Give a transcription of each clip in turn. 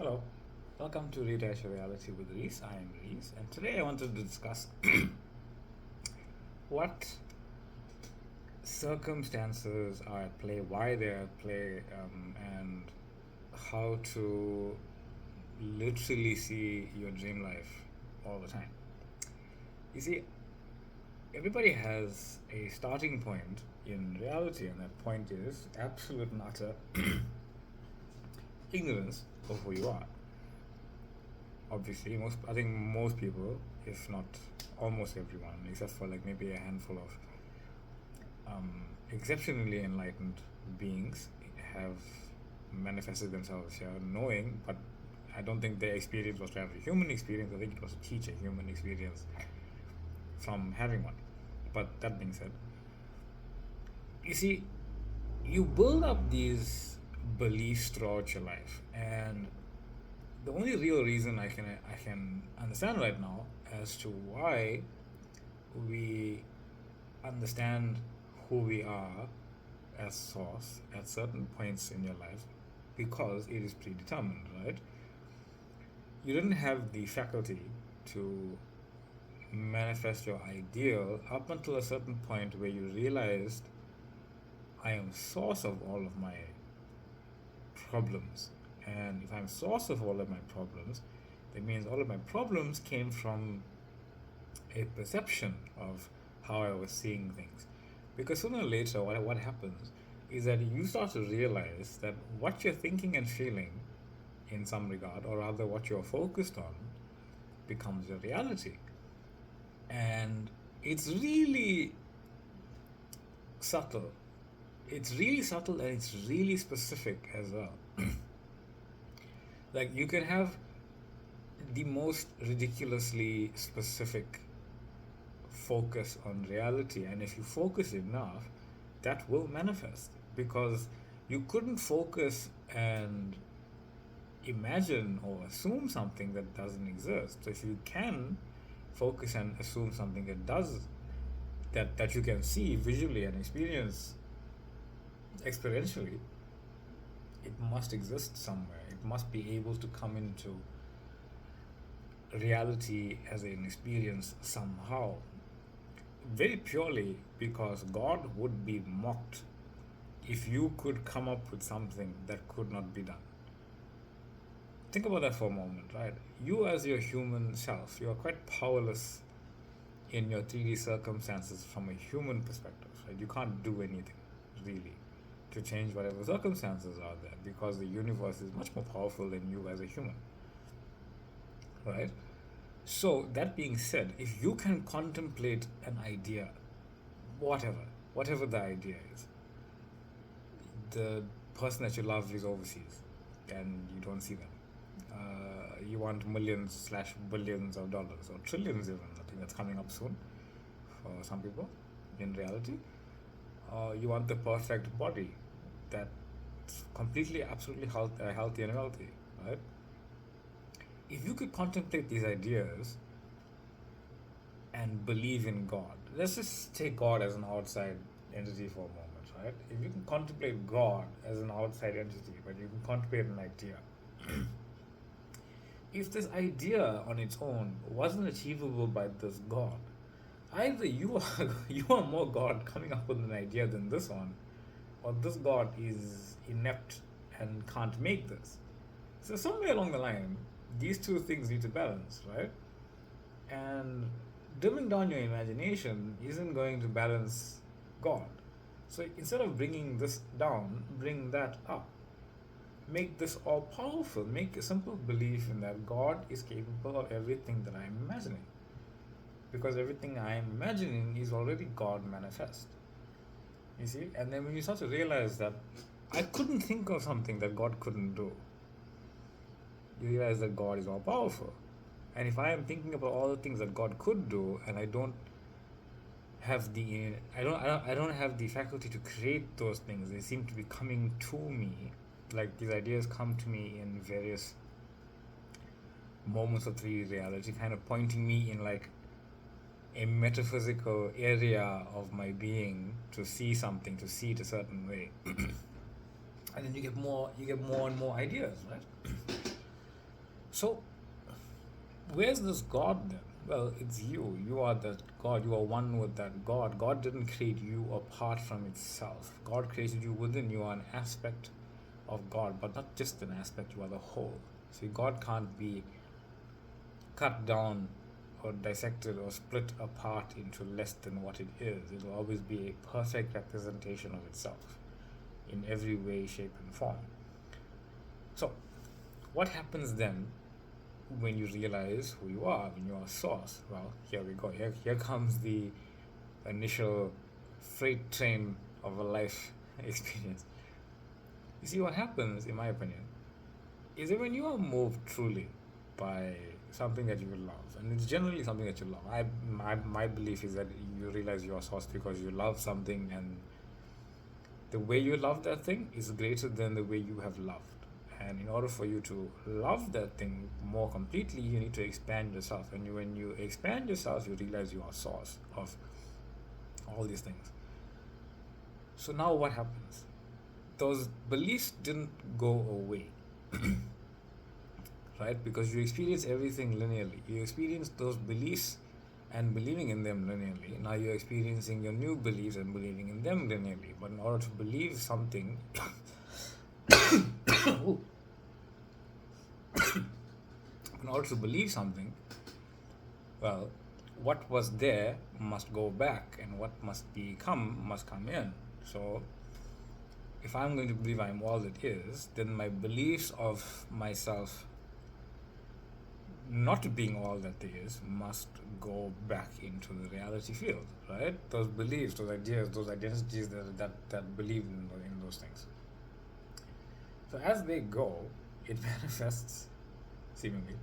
Hello, welcome to Retouch Your Reality with Reese. I am Reese, and today I wanted to discuss what circumstances are at play, why they're at play, and how to literally see your dream life all the time. You see, everybody has a starting point in reality, and that point is absolute and utter ignorance of who you are. Obviously, I think most people, if not almost everyone, except for like maybe a handful of exceptionally enlightened beings, have manifested themselves here knowing, but I don't think their experience was to have a human experience. I think it was to teach a human experience from having one. But that being said, you see, you build up these beliefs throughout your life, and the only real reason I can understand right now as to why we understand who we are as source at certain points in your life, because it is predetermined, right? You didn't have the faculty to manifest your ideal up until a certain point where you realized I am source of all of my problems. And if I'm source of all of my problems, that means all of my problems came from a perception of how I was seeing things. Because sooner or later, what happens is that you start to realize that what you're thinking and feeling in some regard, or rather what you're focused on, becomes your reality. And it's really subtle. It's really subtle and it's really specific as well. Like you can have the most ridiculously specific focus on reality, and if you focus enough, that will manifest, because you couldn't focus and imagine or assume something that doesn't exist. So if you can focus and assume something that does, that you can see visually and experience experientially, it must exist somewhere. It must be able to come into reality as an experience somehow. Very purely because God would be mocked if you could come up with something that could not be done. Think about that for a moment, right? You, as your human self, you are quite powerless in your 3D circumstances from a human perspective, right? You can't do anything, really, to change whatever circumstances are there, because the universe is much more powerful than you as a human, right? So, that being said, if you can contemplate an idea, whatever the idea is, the person that you love is overseas and you don't see them. You want millions slash billions of dollars, or trillions even. I think that's coming up soon for some people in reality. You want the perfect body that's completely, absolutely healthy and wealthy, right? If you could contemplate these ideas and believe in God, let's just take God as an outside entity for a moment, right? If you can contemplate God as an outside entity, but you can contemplate an idea, if this idea on its own wasn't achievable by this God, either you are you are more God coming up with an idea than this one, or this God is inept and can't make this. So somewhere along the line, these two things need to balance, right? And dimming down your imagination isn't going to balance God. So instead of bringing this down, bring that up. Make this all powerful. Make a simple belief in that God is capable of everything that I'm imagining. Because everything I'm imagining is already God manifest. You see? And then when you start to realize that I couldn't think of something that God couldn't do, you realize that God is all powerful. And if I am thinking about all the things that God could do, and I don't have the I don't have the faculty to create those things, they seem to be coming to me. Like these ideas come to me in various moments of 3D reality, kind of pointing me in like a metaphysical area of my being to see something, to see it a certain way. And then you get more and more ideas, right? So, where's this God then? Well, it's you. You are that God. You are one with that God. God didn't create you apart from itself. God created you within. You are an aspect of God, but not just an aspect, you are the whole. See, God can't be cut down or dissected or split apart into less than what it is. It will always be a perfect representation of itself in every way, shape, and form. So, what happens then when you realize who you are, when you are source? Well, here we go. Here comes the initial freight train of a life experience. You see, what happens, in my opinion, is that when you are moved truly by something that you love, and it's generally something that you love. My belief is that you realize you are source because you love something, and the way you love that thing is greater than the way you have loved. And in order for you to love that thing more completely, you need to expand yourself. And when you expand yourself, you realize you are source of all these things. So now what happens? Those beliefs didn't go away, right? Because you experience everything linearly. You experience those beliefs and believing in them linearly. Now you're experiencing your new beliefs and believing in them linearly. But in order to believe something, in order to believe something, well, what was there must go back, and what must become must come in. So, if I'm going to believe I'm all it is, then my beliefs of myself not being all that it is must go back into the reality field, right? Those beliefs, those ideas, those identities that believe in those things. So as they go, it manifests seemingly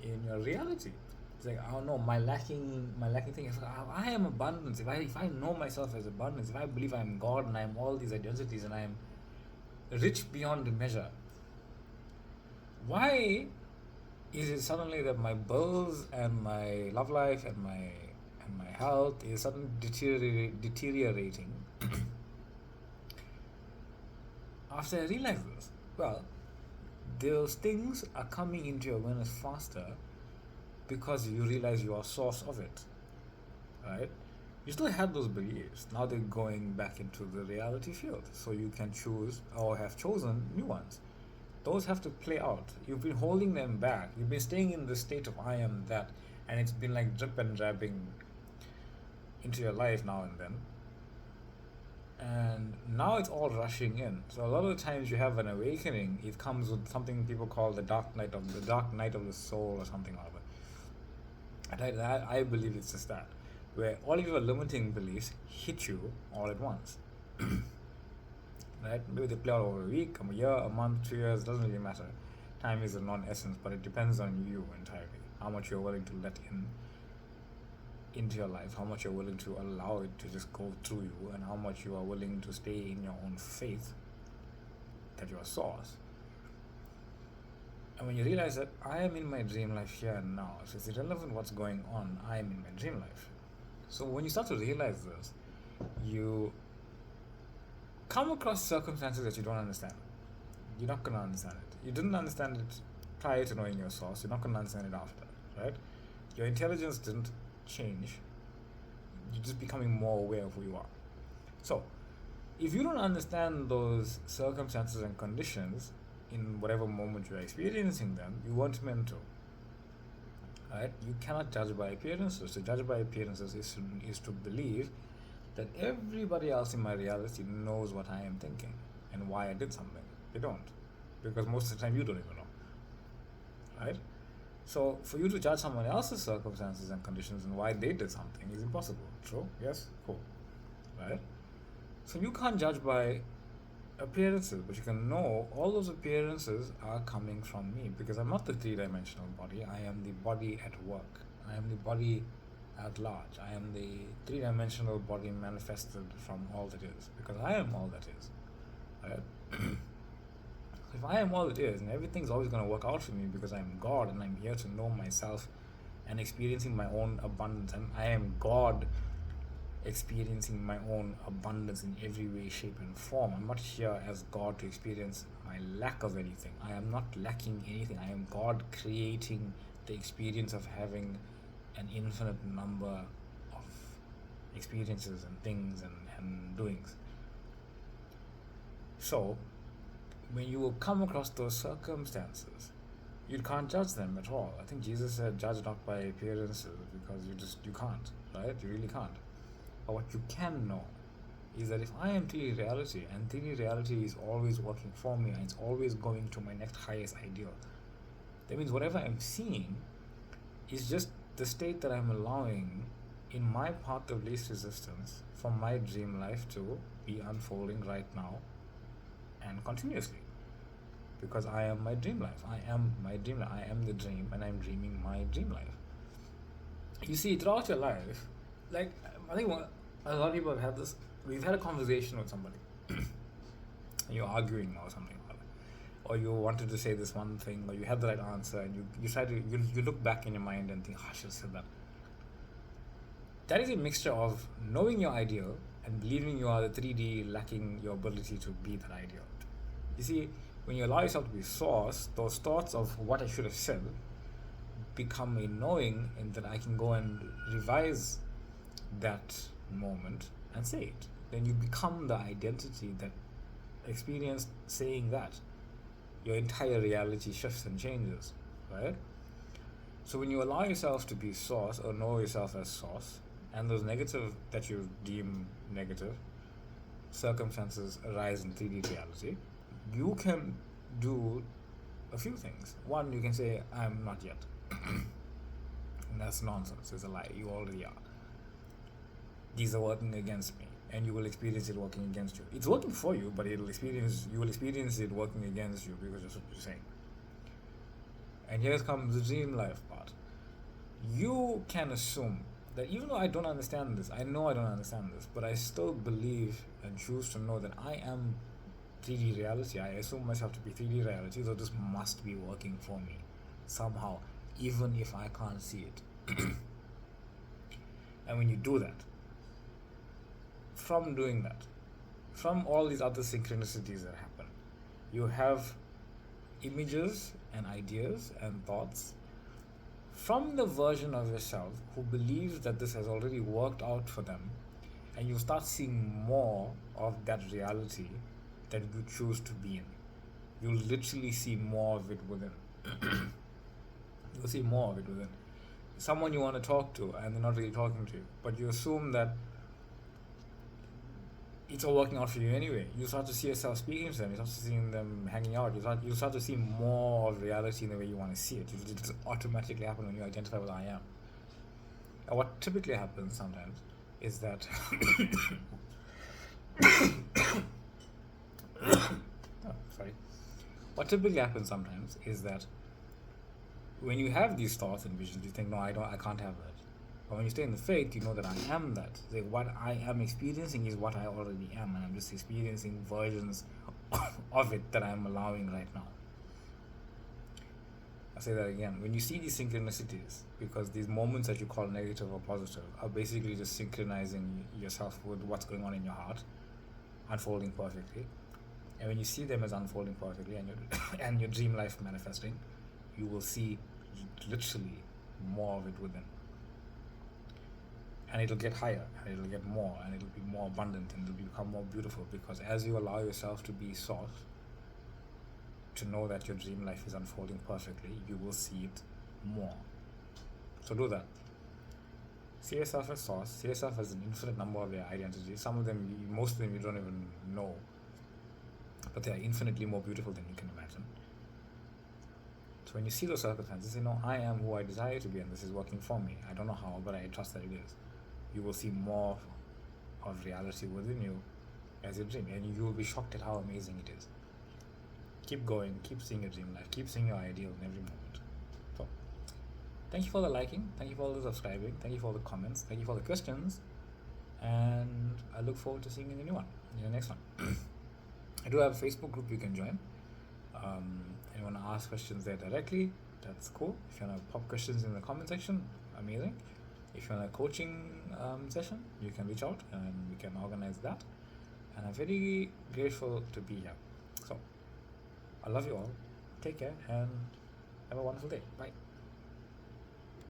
in your reality. It's like, oh no, my lacking thing is I am abundance. If I know myself as abundance, if I believe I'm God and I'm all these identities and I'm rich beyond measure, why is it suddenly that my bills and my love life and my health is suddenly deteriorating after I realize this? Well, those things are coming into your awareness faster because you realize you are source of it, right? You still have those beliefs. Now they're going back into the reality field, so you can choose or have chosen new ones. Those have to play out. You've been holding them back. You've been staying in the state of I am that, and it's been like drip and drabbing into your life now and then. And now it's all rushing in. So a lot of the times you have an awakening, it comes with something people call the dark night of the soul or something like that. And I believe it's just that, where all of your limiting beliefs hit you all at once. Right? Maybe they play out over a week, a year, a month, 2 years, doesn't really matter. Time is a non-essence, but it depends on you entirely. How much you're willing to let into your life, how much you're willing to allow it to just go through you, and how much you are willing to stay in your own faith that you're a source. And when you realize that I am in my dream life here and now, so it's irrelevant what's going on, I am in my dream life. So when you start to realize this, you come across circumstances that you don't understand. You're not going to understand it. You didn't understand it prior to knowing your source. You're not going to understand it after, right? Your intelligence didn't change. You're just becoming more aware of who you are. So, if you don't understand those circumstances and conditions in whatever moment you're experiencing them, you weren't meant to. Right? You cannot judge by appearances. To judge by appearances is to believe that everybody else in my reality knows what I am thinking and why I did something. They don't. Because most of the time you don't even know. Right? So for you to judge someone else's circumstances and conditions and why they did something is impossible. True? Yes? Cool. Right? So you can't judge by appearances, but you can know all those appearances are coming from me, because I'm not the three-dimensional body. I am the body at work. I am the body at large. I am the three-dimensional body manifested from all that is, because I am all that is. Right? If I am all that is, and everything's always going to work out for me because I'm God and I'm here to know myself and experiencing my own abundance, and I am God experiencing my own abundance in every way, shape, and form. I'm not here as God to experience my my lack of anything. I am not lacking anything. I am God creating the experience of having an infinite number of experiences and things and doings. So, when you will come across those circumstances, you can't judge them at all. I think Jesus said, judge not by appearances, because you can't, right? You really can't. But what you can know is that if I am 3D reality, and 3D reality is always working for me, and it's always going to my next highest ideal, that means whatever I'm seeing is just the state that I'm allowing in my path of least resistance for my dream life to be unfolding right now and continuously. Because I am my dream life. I am my dream life. I am the dream, and I'm dreaming my dream life. You see, throughout your life, like, I think a lot of people have had this. We've had a conversation with somebody, and you're arguing or something, or you wanted to say this one thing, or you had the right answer, and you try to you look back in your mind and think, I should have said that. That is a mixture of knowing your ideal and believing you are the 3D, lacking your ability to be that ideal. You see, when you allow yourself to be source, those thoughts of what I should have said become a knowing, and that I can go and revise that moment and say it. Then you become the identity that experienced saying that. Your entire reality shifts and changes, right? So when you allow yourself to be source, or know yourself as source, and those negative that you deem negative circumstances arise in 3D reality, you can do a few things. One, you can say, I'm not yet. And that's nonsense. It's a lie. You already are. These are working against me, and you will experience it working against you. It's working for you, but you will experience it working against you, because that's what you're saying. And here comes the dream life part. You can assume that even though I don't understand this, I know I don't understand this, but I still believe and choose to know that I am 3D reality. I assume myself to be 3D reality, so this must be working for me somehow, even if I can't see it. And when you do that, from doing that, from all these other synchronicities that happen, you have images and ideas and thoughts from the version of yourself who believes that this has already worked out for them, and you start seeing more of that reality that you choose to be in. You'll literally see more of it within. You'll see more of it within. Someone you want to talk to, and they're not really talking to you, but you assume that it's all working out for you anyway. You start to see yourself speaking to them. You start to see them hanging out. You start to see more of reality in the way you want to see it. It just automatically happens when you identify with I am. And what typically happens sometimes is that What typically happens sometimes is that when you have these thoughts and visions, you think, no, I can't have that. But when you stay in the faith, you know that I am that. Like, what I am experiencing is what I already am, and I'm just experiencing versions of it that I'm allowing right now. I'll say that again. When you see these synchronicities, because these moments that you call negative or positive are basically just synchronizing yourself with what's going on in your heart, unfolding perfectly. And when you see them as unfolding perfectly and your dream life manifesting, you will see literally more of it within. And it'll get higher, and it'll get more, and it'll be more abundant, and it'll become more beautiful, because as you allow yourself to be source, to know that your dream life is unfolding perfectly, you will see it more. So do that. See yourself as source, see yourself as an infinite number of your identities. Some of them, most of them you don't even know, but they are infinitely more beautiful than you can imagine. So when you see those circumstances, say, no, I am who I desire to be, and this is working for me. I don't know how, but I trust that it is. You will see more of reality within you as you dream, and you will be shocked at how amazing it is. Keep going, keep seeing your dream life, keep seeing your ideal in every moment. So, thank you for the liking, thank you for all the subscribing, thank you for all the comments, thank you for the questions, and I look forward to seeing you in the new one, in the next one. I do have a Facebook group you can join. And you want to ask questions there directly, that's cool. If you want to pop questions in the comment section, amazing. If you want a coaching session, you can reach out and we can organize that. And I'm very grateful to be here. So, I love you all. Take care and have a wonderful day. Bye.